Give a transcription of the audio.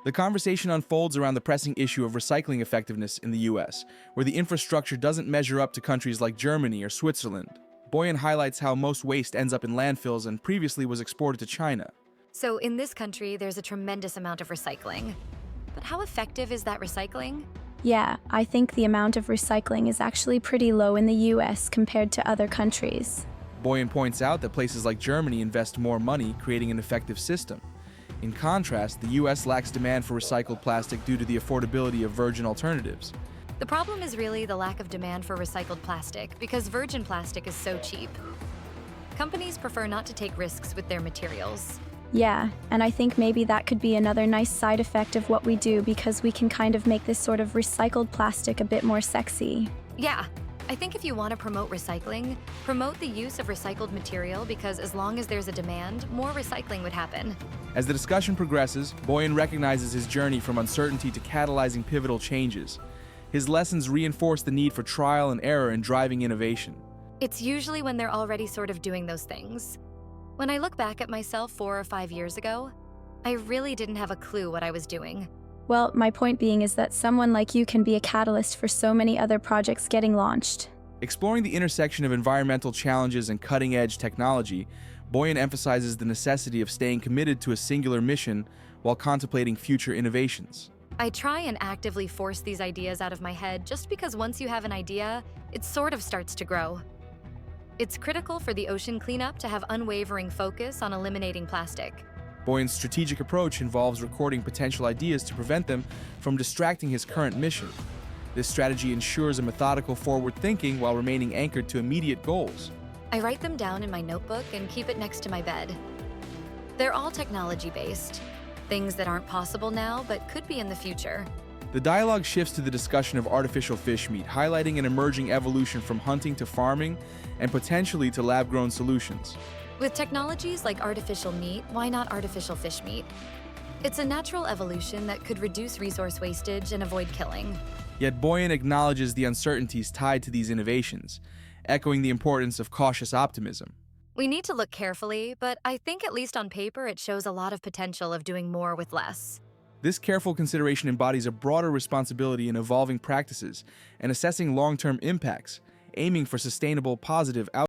The conversation unfolds around the pressing issue of recycling effectiveness in the US, where the infrastructure doesn't measure up to countries like Germany or Switzerland. Boyan highlights how most waste ends up in landfills and previously was exported to China. So in this country, there's a tremendous amount of recycling. But how effective is that recycling? Yeah, I think the amount of recycling is actually pretty low in the US compared to other countries. Boyan points out that places like Germany invest more money creating an effective system. In contrast, the US lacks demand for recycled plastic due to the affordability of virgin alternatives. The problem is really the lack of demand for recycled plastic because virgin plastic is so cheap. Companies prefer not to take risks with their materials. Yeah, and I think maybe that could be another nice side effect of what we do because we can kind of make this sort of recycled plastic a bit more sexy. Yeah, I think if you want to promote recycling, promote the use of recycled material because as long as there's a demand, more recycling would happen. As the discussion progresses, Boyan recognizes his journey from uncertainty to catalyzing pivotal changes. His lessons reinforce the need for trial and error in driving innovation. It's usually when they're already sort of doing those things. When I look back at myself 4 or 5 years ago, I really didn't have a clue what I was doing. Well, my point being is that someone like you can be a catalyst for so many other projects getting launched. Exploring the intersection of environmental challenges and cutting-edge technology, Boyan emphasizes the necessity of staying committed to a singular mission while contemplating future innovations. I try and actively force these ideas out of my head just because once you have an idea, it sort of starts to grow. It's critical for the ocean cleanup to have unwavering focus on eliminating plastic. Boyan's strategic approach involves recording potential ideas to prevent them from distracting his current mission. This strategy ensures a methodical forward thinking while remaining anchored to immediate goals. I write them down in my notebook and keep it next to my bed. They're all technology-based, things that aren't possible now but could be in the future. The dialogue shifts to the discussion of artificial fish meat, highlighting an emerging evolution from hunting to farming and potentially to lab-grown solutions. With technologies like artificial meat, why not artificial fish meat? It's a natural evolution that could reduce resource wastage and avoid killing. Yet Boyan acknowledges the uncertainties tied to these innovations, echoing the importance of cautious optimism. We need to look carefully, but I think at least on paper it shows a lot of potential of doing more with less. This careful consideration embodies a broader responsibility in evolving practices and assessing long-term impacts, aiming for sustainable, positive outcomes.